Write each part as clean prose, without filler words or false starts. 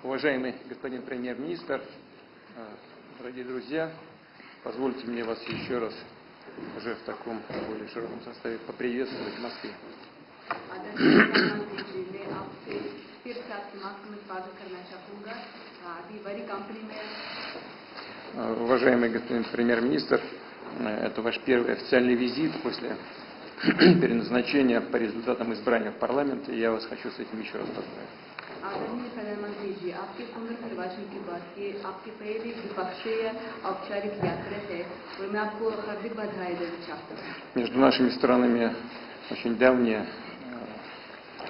Уважаемый господин премьер-министр, дорогие друзья, позвольте мне вас еще раз уже в таком более широком составе поприветствовать в Москве. Уважаемый господин премьер-министр, это ваш первый официальный визит после переназначения по результатам избрания в парламент, и я вас хочу с этим еще раз поздравить. आदरणीय प्रधानमंत्री जी, आपके पुनर्निर्वाचन के बाद ये आपकी पहली द्विपक्षीय औपचारिक यात्रा है और मैं आपको हार्दिक बधाई देना चाहता हूँ. Между нашими странами очень давняя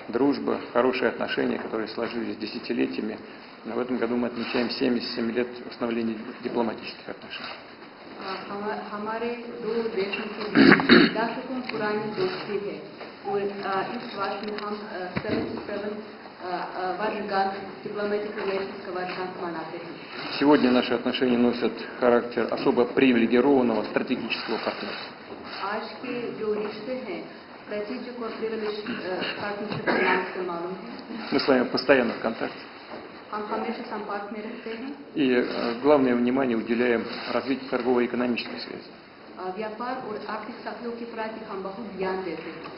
дружба, хорошие отношения, которые сложились десятилетиями. Но в этом году мы отмечаем 77 лет установления дипломатических отношений. हमारे दो देशों के बीच दशकों पुरानी दोस्ती है और इस वर्ष में हम 77 Сегодня наши отношения носят характер особо привилегированного стратегического партнерства. Мы с вами постоянно в контакте. И главное внимание уделяем развитию торгово-экономической связи.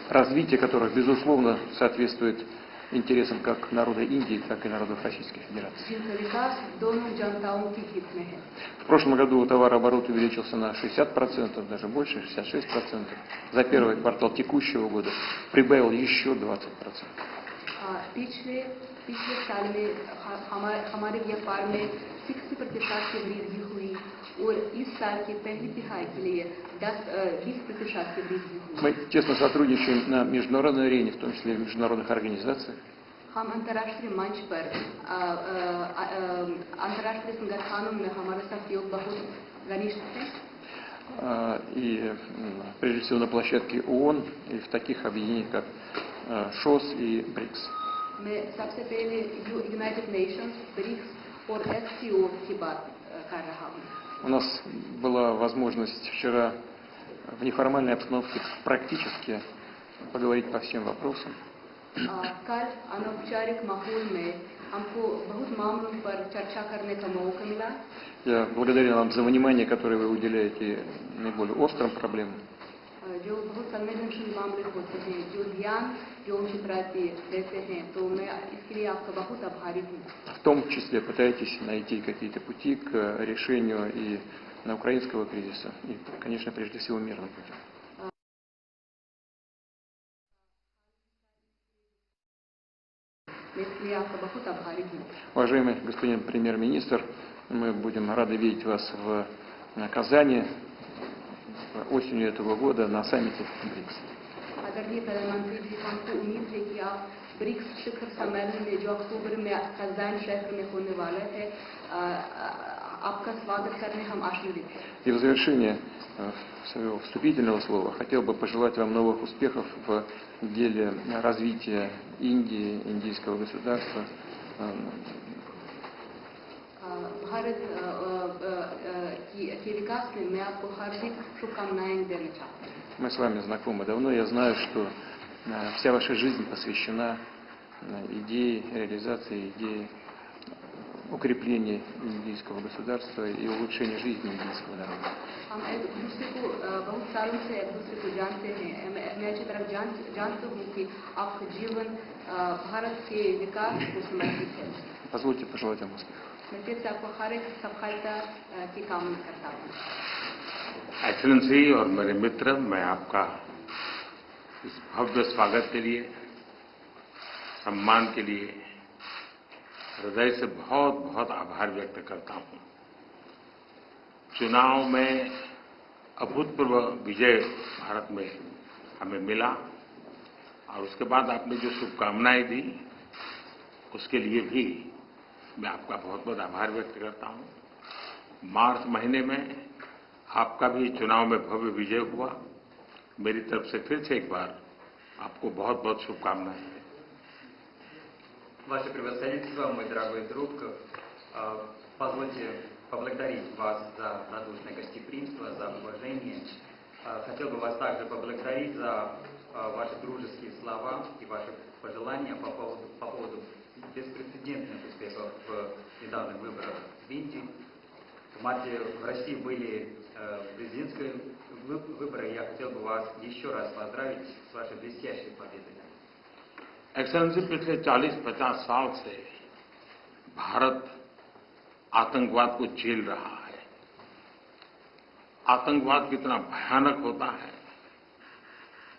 Развитие которых, безусловно, соответствует интересам как народа Индии, так и народов Российской Федерации. В прошлом году товарооборот увеличился на 60%, даже больше, 66%. За первый квартал текущего года прибавил еще 20%. पिछले साल में हमारे व्यापार में 60% की वृद्धि हुई और इस साल के पहली तिमाही के लिए 20% की वृद्धि हुई. Мы тесно сотрудничаем на международной арене, в том числе и в международных организациях. हम अंतर्राष्ट्रीय मंच पर अंतर्राष्ट्रीय संगठनों में हमारा सहयोग बहुत घनिष्ठ है. И прежде всего на площадке ООН и в таких объединениях, как ШОС и БРИКС. मैं सबसे पहले United Nations, BRICS और SCO की बात कर रहा हूँ. У нас была возможность вчера в неформальной обстановке практически поговорить по всем вопросам. कल अनौपचारिक माहौल में हमको बहुत मामलों पर चर्चा करने का मौका मिला. Я благодарен вам за внимание, которое вы уделяете наиболее острым проблемам. जो बहुत संवेदनशील मामले होते हैं, जो ध्यान जो उनके प्रति देते हैं, तो मैं इसके लिए आपका बहुत आभारी हूँ. В том числе пытаетесь найти какие-то пути к решению и на украинского кризиса, и, конечно, прежде всего мирным путем. Уважаемый господин премьер-министр, мы будем рады видеть вас в Казани осенью этого года на саммите БРИКС. आदरणीय प्रधानमंत्री जी, हमको उम्मीद है कि आप ब्रिक्स शिखर सम्मेलन में जो अक्टूबर में कज़ान शहर में होने वाला है, आपका स्वागत करने हम आशान्वित हैं. И в завершение своего вступительного слова хотел бы пожелать вам новых успехов в деле развития Индии, индийского государства. भारत के विकास में मैं आपको हार्दिक शुभकामनाएं देना चाहता हूँ. Мы с вами знакомы давно. Я знаю, что вся ваша жизнь посвящена идее реализации идеи укрепления индийского государства и улучшения жизни индийского народа. हम एक दूसरे को बहुत सालों से एक दूसरे को जानते हैं. मैं अच्छी तरह जानता हूँ कि आपका जीवन भारत के विकास को समर्पित है. Позвольте пожелать вам успехов. मैं फिर से आपको हर एक सफलता की कामना करता हूँ. एक्सेलेंसी और मेरे मित्र, मैं आपका इस भव्य स्वागत के लिए, सम्मान के लिए हृदय से बहुत बहुत आभार व्यक्त करता हूं. चुनाव में अभूतपूर्व विजय भारत में हमें मिला और उसके बाद आपने जो शुभकामनाएं दी उसके लिए भी मैं आपका बहुत बहुत आभार व्यक्त करता हूं. मार्च महीने में आपका भी चुनाव में भव्य विजय हुआ. मेरी तरफ से फिर से एक बार आपको बहुत बहुत शुभकामनाएं. Ваше превосходительство, мой дорогой друг, позвольте поблагодарить вас за радушное гостеприимство, за уважение. Хотел бы вас также поблагодарить за ваши дружеские слова и ваши пожелания по поводу беспрецедентных успехов в недавних выборах в Индии. В марте в России были президентские выборы. Я хотел бы вас еще раз поздравить с вашей блестящей победой. एक्सेलेंसी, पिछले 40-50 साल से भारत आतंकवाद को झेल रहा है। आतंकवाद कितना भयानक होता है,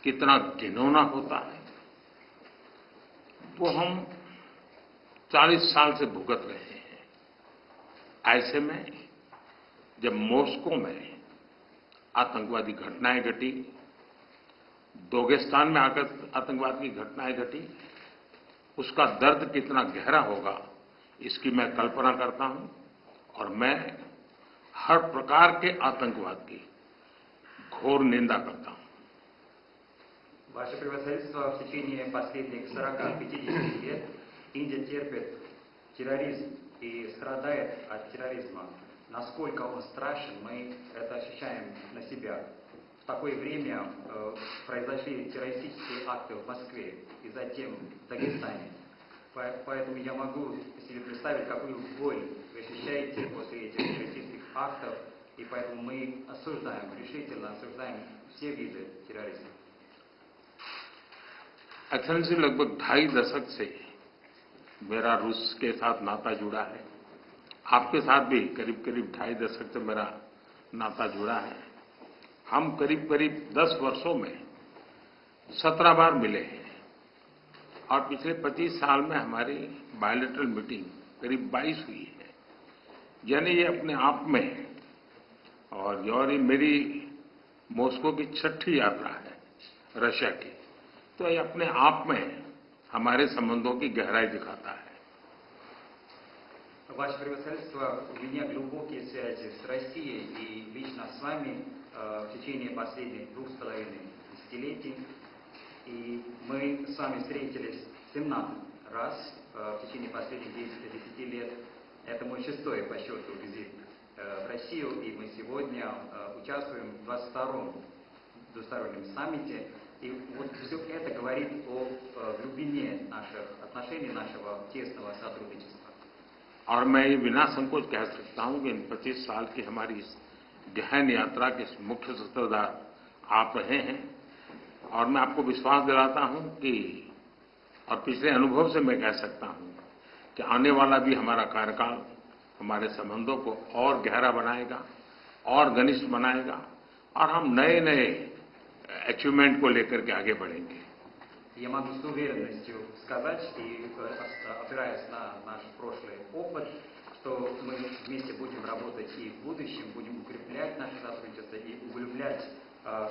कितना घिनौना होता है, वो हम 40 साल से भुगत रहे हैं। ऐसे में जब मॉस्को में आतंकवादी घटनाएं घटी, दागिस्तान में आकर आतंकवाद की घटनाएं घटी, उसका दर्द कितना गहरा होगा इसकी मैं कल्पना करता हूं और मैं हर प्रकार के आतंकवाद की घोर निंदा करता हूं। Ваше превосходительство, в течение последних 40-50 лет Индия терпит терроризм и страдает от терроризма. Насколько он страшен, мы это ощущаем на себя. В такое время произошли террористические акты в Москве и затем в Дагестане. Поэтому я могу себе представить, какую боль вы ощущаете после этих террористических актов, и поэтому мы осуждаем, решительно осуждаем все виды терроризма. एक्सेलेंसी, लगभग 2.5 दशक से मेरा रूस के साथ नाता जुड़ा है। आपके साथ भी करीब 2.5 दशक से मेरा नाता जुड़ा है। हम करीब 10 वर्षों में 17 बार मिले हैं और पिछले 25 साल में हमारी बायलैटरल मीटिंग करीब 22 हुई है। यानी ये अपने आप में, और ये मेरी मॉस्को की 6ठी यात्रा है रशिया की, तो ये अपने आप में हमारे संबंधों की गहराई दिखाता है। Ваше превосходительство, у меня глубокие связи с Россией и лично с вами в течение последних 2,5 десятилетий. И мы с вами встретились 17 раз в течение последних 10 лет. Это мой 6-й по счету визит в Россию, и мы сегодня участвуем в 22-м двустороннем саммите. И вот все это говорит о глубине наших отношений, нашего тесного сотрудничества. और मैं ये बिना संकोच कह सकता हूं कि इन 25 साल की हमारी इस गहन यात्रा के मुख्य सूत्रधार आप रहे हैं। और मैं आपको विश्वास दिलाता हूं कि, और पिछले अनुभव से मैं कह सकता हूं कि आने वाला भी हमारा कार्यकाल हमारे संबंधों को और गहरा बनाएगा और घनिष्ठ बनाएगा और हम नए नए अचीवमेंट को लेकर के आगे बढ़ेंगे। Я могу с уверенностью сказать, и опираясь на наш прошлый опыт, что мы вместе будем работать и в будущем, будем укреплять наше сотрудничество и углублять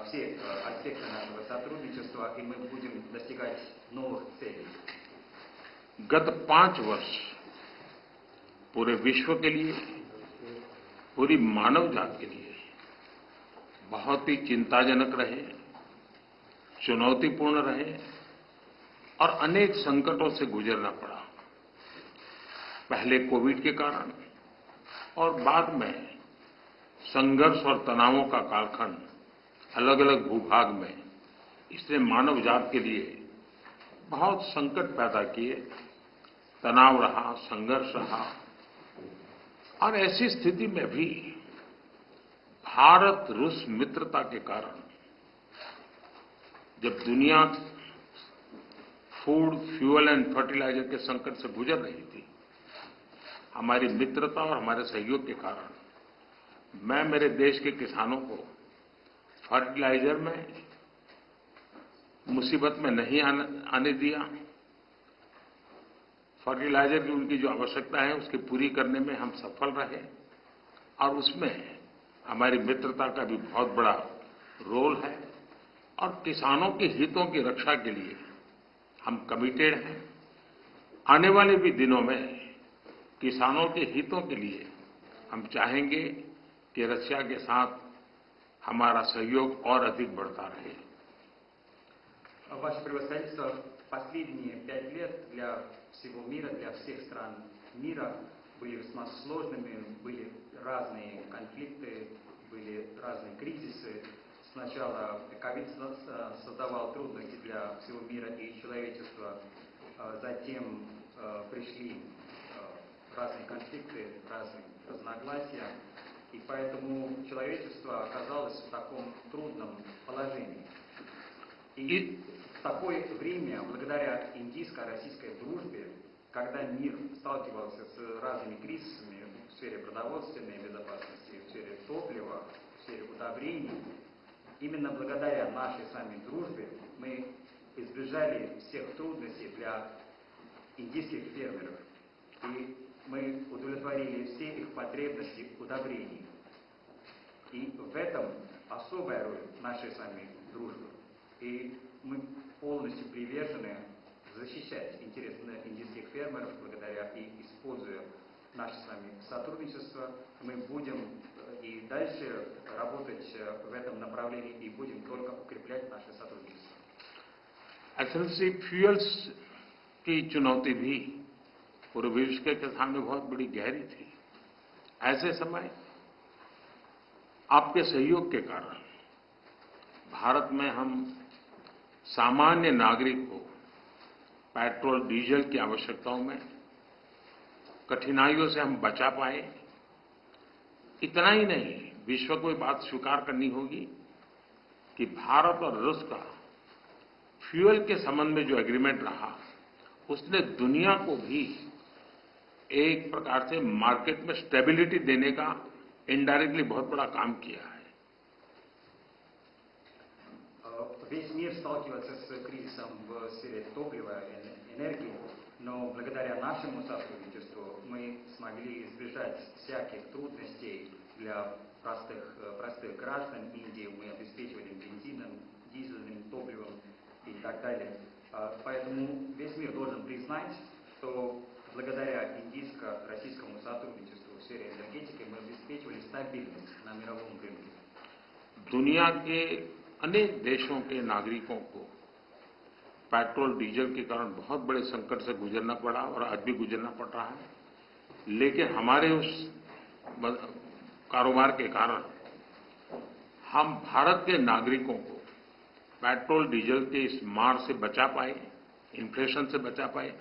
все аспекты нашего сотрудничества, и мы будем достигать новых целей. गत 5 वर्ष पूरे विश्व के लिए, पूरी मानव जाति के लिए बहुत ही चिंताजनक रहे, चुनौतीपूर्ण रहे और अनेक संकटों से गुजरना पड़ा। पहले कोविड के कारण और बाद में संघर्ष और तनावों का कालखंड अलग अलग भूभाग में, इसने मानव जाति के लिए बहुत संकट पैदा किए, तनाव रहा, संघर्ष रहा। और ऐसी स्थिति में भी भारत रूस मित्रता के कारण जब दुनिया फूड, फ्यूल एंड फर्टिलाइजर के संकट से गुजर रही थी, हमारी मित्रता और हमारे सहयोग के कारण मैं मेरे देश के किसानों को फर्टिलाइजर में मुसीबत में नहीं आने दिया। फर्टिलाइजर की उनकी जो आवश्यकता है उसकी पूरी करने में हम सफल रहे और उसमें हमारी मित्रता का भी बहुत बड़ा रोल है। और किसानों के हितों की रक्षा के लिए हम कमिटेड हैं। आने वाले भी दिनों में किसानों के हितों के लिए हम चाहेंगे कि रशिया के साथ हमारा सहयोग और अधिक बढ़ता रहे। Ваше превосходительство, последние 5 лет для всего мира, для всех стран мира были весьма сложными, были разные конфликты, были разные кризисы. Сначала ковид создавал трудности для всего мира и человечества, затем пришли разные конфликты, разные разногласия, и поэтому человечество оказалось в таком трудном положении. И в такое время, благодаря индийско-российской дружбе, когда мир сталкивался с разными кризисами в сфере продовольственной безопасности, в сфере топлива, в сфере удобрений, именно благодаря нашей с вами дружбе мы избежали всех трудностей для индийских фермеров. И мы удовлетворили все их потребности удобрений. И в этом особая роль нашей с вами дружбы. И мы полностью привержены защищать интересы индийских фермеров, благодаря и используя наше с вами сотрудничество, мы будем и дальше работать в этом направлении и будем только укреплять наше сотрудничество. एक्सेलेंसी फ्यूल्स की चुनौती भी पूरे विश्व के सामने बहुत बड़ी गहरी थी। ऐसे समय आपके सहयोग के कारण भारत में हम सामान्य नागरिक को पेट्रोल डीजल की आवश्यकताओं में कठिनाइयों से हम बचा पाए। इतना ही नहीं, विश्व को ये बात स्वीकार करनी होगी कि भारत और रूस का फ्यूल के संबंध में जो एग्रीमेंट रहा, उसने दुनिया को भी एक प्रकार से मार्केट में स्टेबिलिटी देने का इनडायरेक्टली बहुत बड़ा काम किया है। Весь мир сталкивается с кризисом в сфере топлива и энергии, но благодаря нашему сотрудничеству мы смогли избежать всяких трудностей для простых граждан Индии. Мы обеспечивали бензином, дизельным топливом и так далее. Поэтому весь мир должен признать, что благодаря индийско-российскому сотрудничеству в сфере энергетики мы обеспечивали стабильность на мировом рынке. दुनिया के अनेक देशों के नागरिकों को पेट्रोल डीजल के कारण बहुत बड़े संकट से गुजरना पड़ा और आज भी गुजरना पड़ रहा है, लेकिन हमारे उस कारोबार के कारण हम भारत के नागरिकों को पेट्रोल डीजल के इस मार से बचा पाए, इन्फ्लेशन से बचा पाए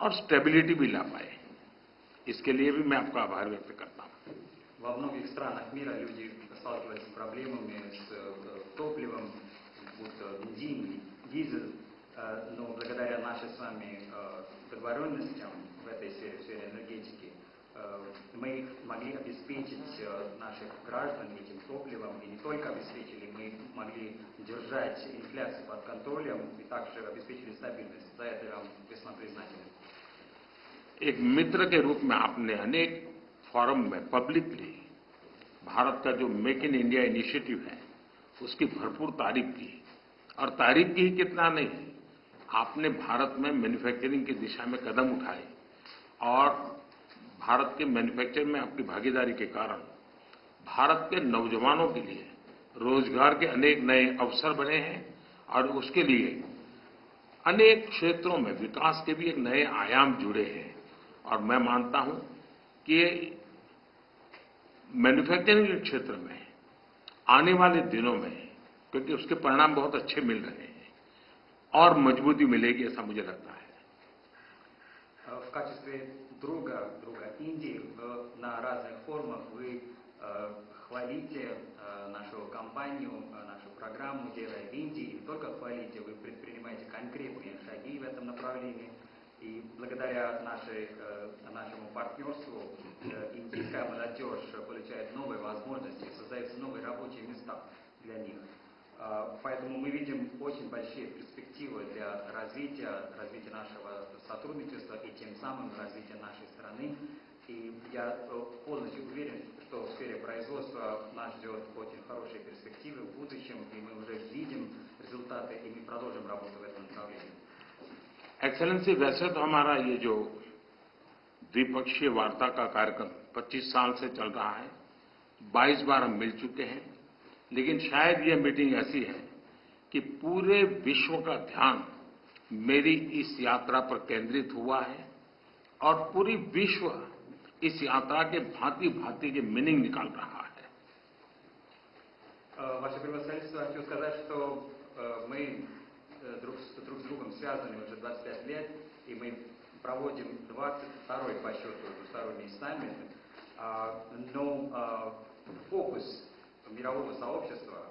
और स्टेबिलिटी भी ला पाए। इसके लिए भी मैं आपका आभार व्यक्त करता हूं। Во многих странах мира люди сталкиваются с проблемами с топливом, будто бензин, дизель, но благодаря нашей с вами договоренностям в этой сфере энергетики мы могли обеспечить наших граждан этим топливом, и не только обеспечили, мы могли держать инфляцию под контролем и также обеспечили стабильность. За это я вам весьма признателен. एक मित्र के रूप में आपने अनेक फोरम में पब्लिकली भारत का जो मेक इन इंडिया इनिशिएटिव है, उसकी भरपूर तारीफ की। और तारीफ की ही कितना नहीं, आपने भारत में मैन्युफैक्चरिंग की दिशा में कदम उठाए और भारत के मैन्युफैक्चरिंग में आपकी भागीदारी के कारण भारत के नौजवानों के लिए रोजगार के अनेक नए अवसर बने हैं और उसके लिए अनेक क्षेत्रों में विकास के भी एक नए आयाम जुड़े हैं। और मैं मानता हूं कि मैन्युफैक्चरिंग के क्षेत्र में आने वाले दिनों में, क्योंकि उसके परिणाम बहुत अच्छे मिल रहे हैं, और मजबूती मिलेगी, ऐसा मुझे लगता है। В качестве друга Индии на разных форумах вы хвалите нашу компанию, нашу программу «Делая в Индии». И не только хвалите, вы предпринимаете конкретные шаги в этом направлении. И благодаря нашему партнерству индийская молодежь получает новые возможности, создаются новые рабочие места для них. Поэтому мы видим очень большие перспективы для развития нашего сотрудничества и тем самым развития нашей страны. И я полностью уверен, что в сфере производства нас ждет очень хорошие перспективы в будущем, и мы уже видим результаты, и мы продолжим работу в этом направлении. एक्सेलेंसी, वैसे तो हमारा ये जो द्विपक्षीय वार्ता का कार्यक्रम 25 साल से चल रहा है, 22 बार हम मिल चुके हैं, लेकिन शायद ये मीटिंग ऐसी है कि पूरे विश्व का ध्यान मेरी इस यात्रा पर केंद्रित हुआ है और पूरी विश्व इस यात्रा के भांति-भांति के मीनिंग निकाल रहा है। Ваше превосходительство, хочу сказать, что мы друг с другом связаны уже 25 лет, и мы проводим 22-й по счету двусторонний саммит, но фокус мирового сообщества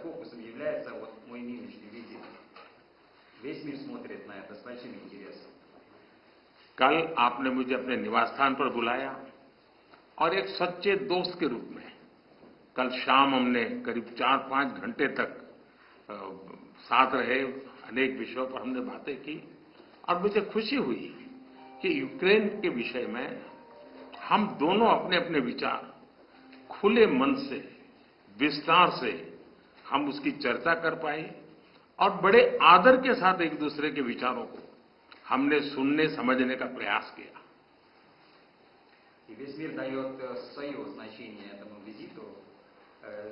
фокусом является вот мой нынешний визит. Весь мир смотрит на это с большим интересом. कल आपने मुझे अपने निवास स्थान पर बुलाया और एक सच्चे दोस्त के रूप में कल शाम हमने करीब 4-5 घंटे तक साथ रहे, अनेक विषयों पर हमने बातें की और मुझे खुशी हुई कि यूक्रेन के विषय में हम दोनों अपने अपने विचार खुले मन से, विस्तार से हम उसकी चर्चा कर पाए और बड़े आदर के साथ एक दूसरे के विचारों को हमने सुनने समझने का प्रयास किया. И весь мир дает свое значение этому визиту,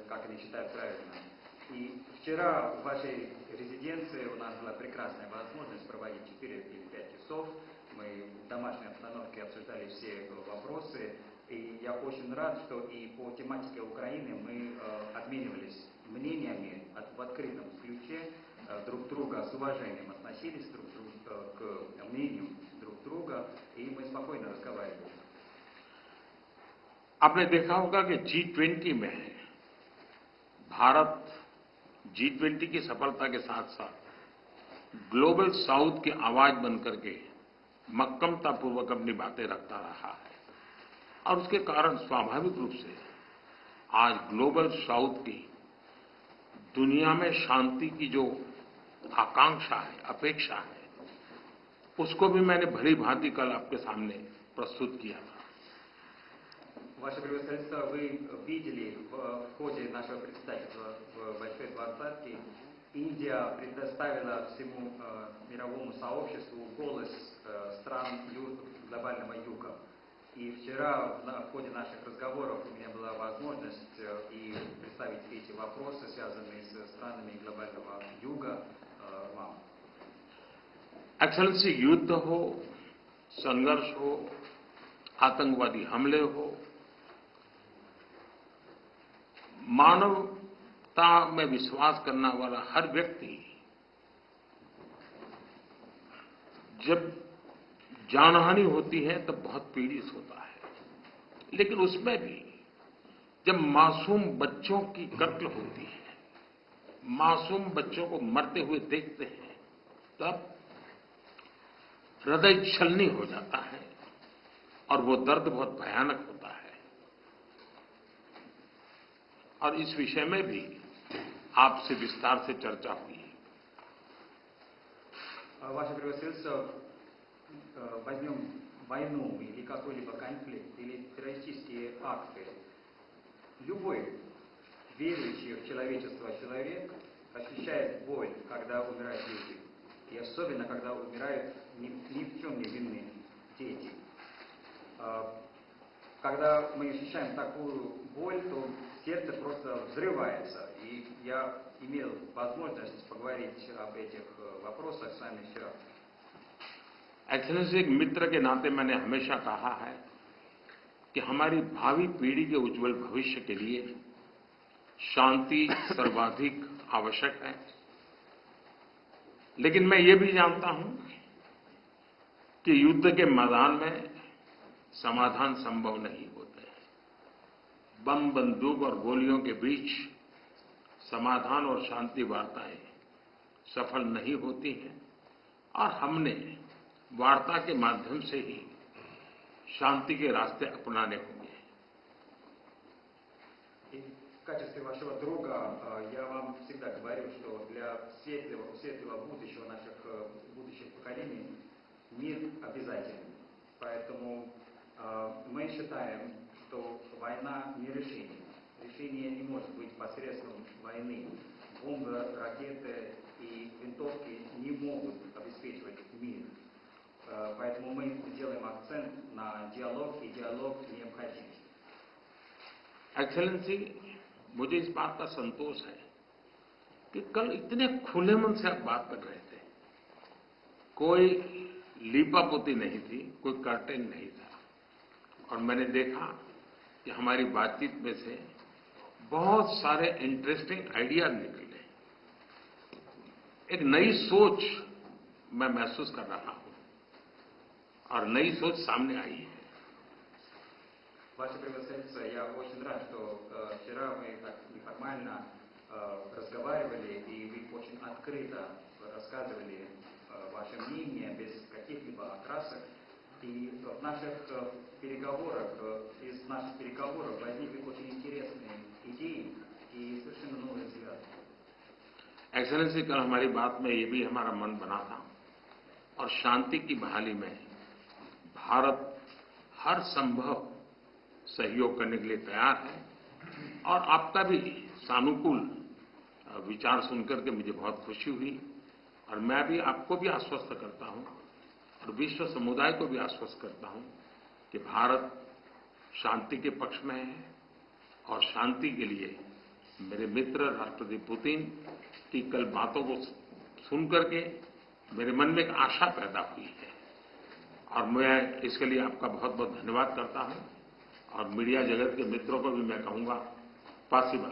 как они считают правильно. И вчера в вашей резиденции у нас была прекрасная возможность проводить 4 или 5 часов. Мы в домашней обстановке обсуждали все вопросы. И я очень рад, что и по тематике Украины мы обменивались мнениями в открытом ключе, друг друга с уважением относились к мнению друг друга, и мы спокойно разговаривали. आपने देखा होगा कि G20 में भारत G20 की सफलता के साथ साथ ग्लोबल साउथ की आवाज बनकर के मक्कमतापूर्वक अपनी बातें रखता रहा है और उसके कारण स्वाभाविक रूप से आज ग्लोबल साउथ की दुनिया में शांति की जो आकांक्षा है, अपेक्षा है, उसको भी मैंने भली भांति कल आपके सामने प्रस्तुत किया था. Ваше превосходительство, вы видели в ходе нашего представительства в Большой Двадцатке, Индия предоставила всему мировому сообществу голос стран глобального юга. И вчера в ходе наших разговоров у меня была возможность и представить эти вопросы, связанные с странами глобального юга, вам. एक्सेलेंसी, युद्ध हो, संघर्ष हो, आतंकवादी हमले हो, मानवता में विश्वास करने वाला हर व्यक्ति जब जानहानि होती है तब बहुत पीड़ित होता है. लेकिन उसमें भी जब मासूम बच्चों की कत्ल होती है, मासूम बच्चों को मरते हुए देखते हैं, तब हृदय छलनी हो जाता है और वो दर्द बहुत भयानक होता है. और इस विषय में भी आपसे विस्तार से चर्चा हुई. Ваше превосходительство, возьмем войну или какой-либо конфликт, или террористические акты. Любой верующий в человечество человек ощущает боль, когда умирают люди. И особенно, когда умирают ни в чем не винные дети. Когда мы ощущаем такую боль, то сердце просто взрывается. И я имел возможность поговорить об этих вопросах с вами вчера. एक्सेलेंसी, एक मित्र के नाते मैंने हमेशा कहा है कि हमारी भावी पीढ़ी के उज्जवल भविष्य के लिए शांति सर्वाधिक आवश्यक है. लेकिन मैं ये भी जानता हूं कि युद्ध के मैदान में समाधान संभव नहीं होते हैं. बम, बंदूक और गोलियों के बीच समाधान और शांति वार्ताएं सफल नहीं होती हैं और हमने वार्ता के माध्यम से ही शांति के रास्ते अपनाने होंगे. В качестве вашего друга я вам всегда говорю, что для светлого будущего наших будущих поколений мир обязателен. Поэтому мы считаем, что война не решение. Решение не может быть посредством войны. Бомбы, ракеты и винтовки не могут обеспечивать мир. Поэтому мы делаем акцент на диалог, и диалог необходим. एक्सेलेंसी, मुझे इस बात का संतोष है कि कल इतने खुले मन से आप बात कर रहे थे. कोई लीपापोती नहीं थी, कोई कर्टेन नहीं था. और मैंने देखा कि हमारी बातचीत में से बहुत सारे इंटरेस्टिंग आइडियाज निकले. एक नई सोच मैं महसूस कर रहा हूं. और नई सोच सामने आई है। Ваше превосходительство, я очень рад, что вчера мы так неформально разговаривали, и вы очень открыто рассказывали ваше мнение, без каких-либо окрасок. И в наших переговорах, из наших переговоров возникли очень интересные идеи и совершенно новые взгляды. एक्सेलेंसी, कल हमारी बात में ये भी हमारा मन बना था और शांति की बहाली में भारत हर संभव सहयोग करने के लिए तैयार है। और आपका भी सानुकूल विचार सुनकर के मुझे बहुत खुशी हुई और मैं भी आपको भी आश्वस्त करता हूं और विश्व समुदाय को भी आश्वस्त करता हूं कि भारत शांति के पक्ष में है और शांति के लिए मेरे मित्र राष्ट्रपति पुतिन की कल बातों को सुनकर के मेरे मन में एक आशा पैदा हुई है और मैं इसके लिए आपका बहुत बहुत धन्यवाद करता हूं और मीडिया जगत के मित्रों को भी मैं कहूंगा спасибо.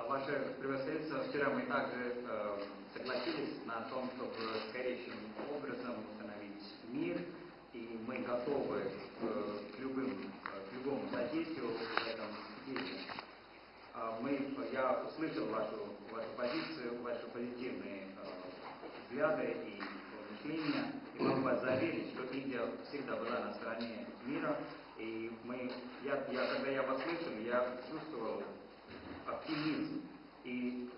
Ваше превосходительство, вчера мы также согласились на том, чтобы скорейшим образом установить мир, и мы готовы к любому содействию в этом деле. Я услышал вашу позицию, ваши позитивные взгляды и мышления, и могу вас заверить, что Индия всегда была на стороне мира, и когда я вас слышал, я чувствовал оптимизм, и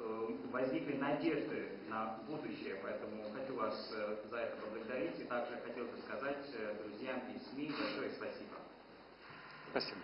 возникли надежды на будущее, поэтому хочу вас за это поблагодарить, и также хотел бы сказать друзьям из СМИ большое спасибо. Спасибо.